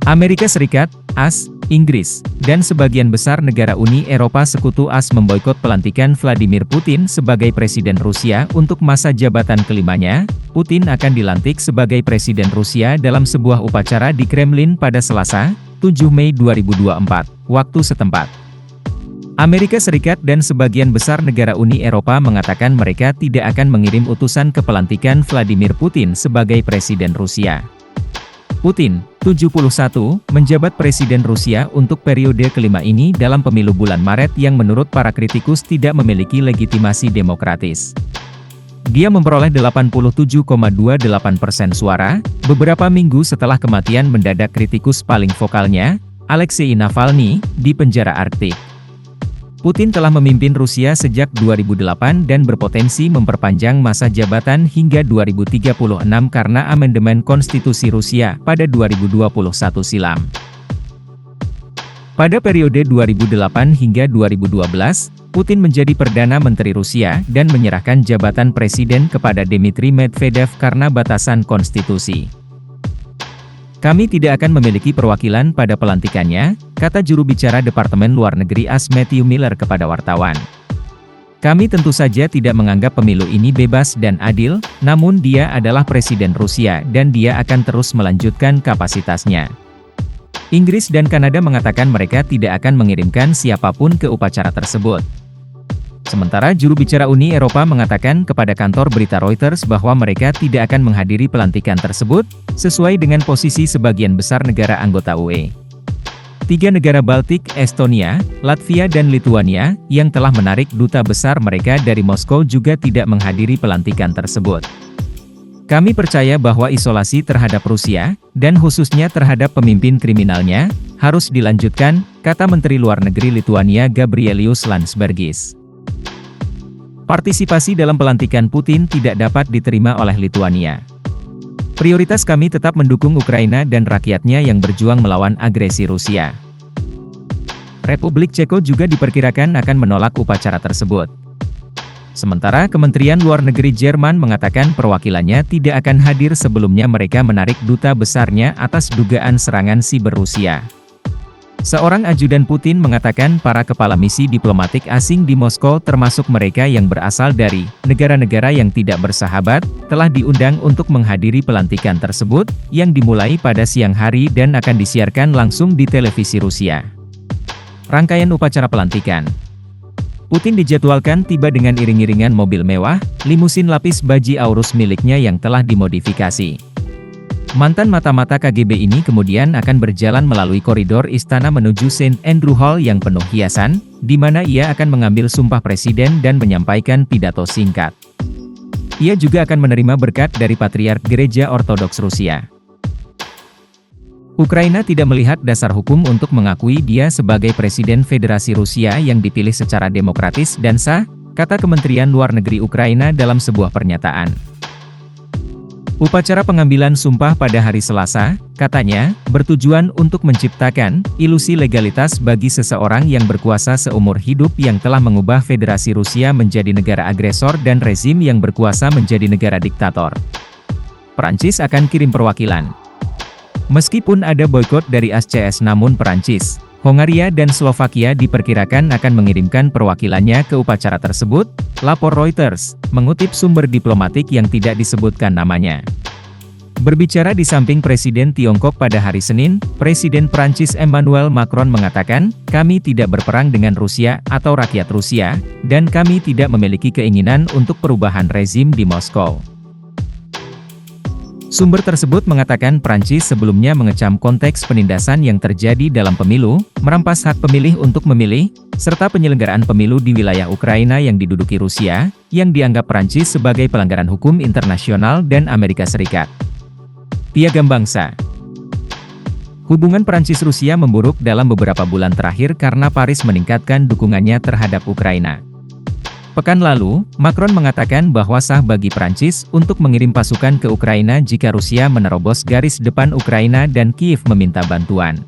Amerika Serikat, AS, Inggris, dan sebagian besar negara Uni Eropa Sekutu AS memboikot pelantikan Vladimir Putin sebagai Presiden Rusia untuk masa jabatan kelimanya. Putin akan dilantik sebagai Presiden Rusia dalam sebuah upacara di Kremlin pada Selasa, 7 Mei 2024, waktu setempat. Amerika Serikat dan sebagian besar negara Uni Eropa mengatakan mereka tidak akan mengirim utusan ke pelantikan Vladimir Putin sebagai Presiden Rusia. Putin, 71, menjabat Presiden Rusia untuk periode kelima ini dalam pemilu bulan Maret yang menurut para kritikus tidak memiliki legitimasi demokratis. Dia memperoleh 87,28% suara, beberapa minggu setelah kematian mendadak kritikus paling vokalnya, Alexei Navalny, di penjara Arktik. Putin telah memimpin Rusia sejak 2008 dan berpotensi memperpanjang masa jabatan hingga 2036 karena amandemen konstitusi Rusia pada 2021 silam. Pada periode 2008 hingga 2012, Putin menjadi Perdana Menteri Rusia dan menyerahkan jabatan presiden kepada Dmitry Medvedev karena batasan konstitusi. Kami tidak akan memiliki perwakilan pada pelantikannya, kata juru bicara Departemen Luar Negeri AS Matthew Miller kepada wartawan. Kami tentu saja tidak menganggap pemilu ini bebas dan adil, namun dia adalah Presiden Rusia dan dia akan terus melanjutkan kapasitasnya. Inggris dan Kanada mengatakan mereka tidak akan mengirimkan siapapun ke upacara tersebut. Sementara juru bicara Uni Eropa mengatakan kepada kantor berita Reuters bahwa mereka tidak akan menghadiri pelantikan tersebut, sesuai dengan posisi sebagian besar negara anggota UE. 3 negara Baltik, Estonia, Latvia dan Lituania, yang telah menarik duta besar mereka dari Moskow juga tidak menghadiri pelantikan tersebut. Kami percaya bahwa isolasi terhadap Rusia, dan khususnya terhadap pemimpin kriminalnya, harus dilanjutkan, kata Menteri Luar Negeri Lituania Gabrielius Landsbergis. Partisipasi dalam pelantikan Putin tidak dapat diterima oleh Lituania. Prioritas kami tetap mendukung Ukraina dan rakyatnya yang berjuang melawan agresi Rusia. Republik Ceko juga diperkirakan akan menolak upacara tersebut. Sementara Kementerian Luar Negeri Jerman mengatakan perwakilannya tidak akan hadir sebelumnya mereka menarik duta besarnya atas dugaan serangan siber Rusia. Seorang ajudan Putin mengatakan para kepala misi diplomatik asing di Moskow termasuk mereka yang berasal dari negara-negara yang tidak bersahabat, telah diundang untuk menghadiri pelantikan tersebut, yang dimulai pada siang hari dan akan disiarkan langsung di televisi Rusia. Rangkaian upacara pelantikan. Putin dijadwalkan tiba dengan iring-iringan mobil mewah, limusin lapis baji Aurus miliknya yang telah dimodifikasi. Mantan mata-mata KGB ini kemudian akan berjalan melalui koridor istana menuju St. Andrew Hall yang penuh hiasan, di mana ia akan mengambil sumpah presiden dan menyampaikan pidato singkat. Ia juga akan menerima berkat dari Patriark Gereja Ortodoks Rusia. Ukraina tidak melihat dasar hukum untuk mengakui dia sebagai Presiden Federasi Rusia yang dipilih secara demokratis dan sah, kata Kementerian Luar Negeri Ukraina dalam sebuah pernyataan. Upacara pengambilan sumpah pada hari Selasa, katanya, bertujuan untuk menciptakan ilusi legalitas bagi seseorang yang berkuasa seumur hidup yang telah mengubah Federasi Rusia menjadi negara agresor dan rezim yang berkuasa menjadi negara diktator. Perancis akan kirim perwakilan. Meskipun ada boikot dari ASCS namun Perancis, Hongaria dan Slovakia diperkirakan akan mengirimkan perwakilannya ke upacara tersebut, lapor Reuters, mengutip sumber diplomatik yang tidak disebutkan namanya. Berbicara di samping Presiden Tiongkok pada hari Senin, Presiden Prancis Emmanuel Macron mengatakan, kami tidak berperang dengan Rusia atau rakyat Rusia, dan kami tidak memiliki keinginan untuk perubahan rezim di Moskow. Sumber tersebut mengatakan Prancis sebelumnya mengecam konteks penindasan yang terjadi dalam pemilu, merampas hak pemilih untuk memilih, serta penyelenggaraan pemilu di wilayah Ukraina yang diduduki Rusia, yang dianggap Prancis sebagai pelanggaran hukum internasional dan Amerika Serikat. Piagam Bangsa. Hubungan Prancis-Rusia memburuk dalam beberapa bulan terakhir karena Paris meningkatkan dukungannya terhadap Ukraina. Pekan lalu, Macron mengatakan bahwa sah bagi Prancis untuk mengirim pasukan ke Ukraina jika Rusia menerobos garis depan Ukraina dan Kiev meminta bantuan.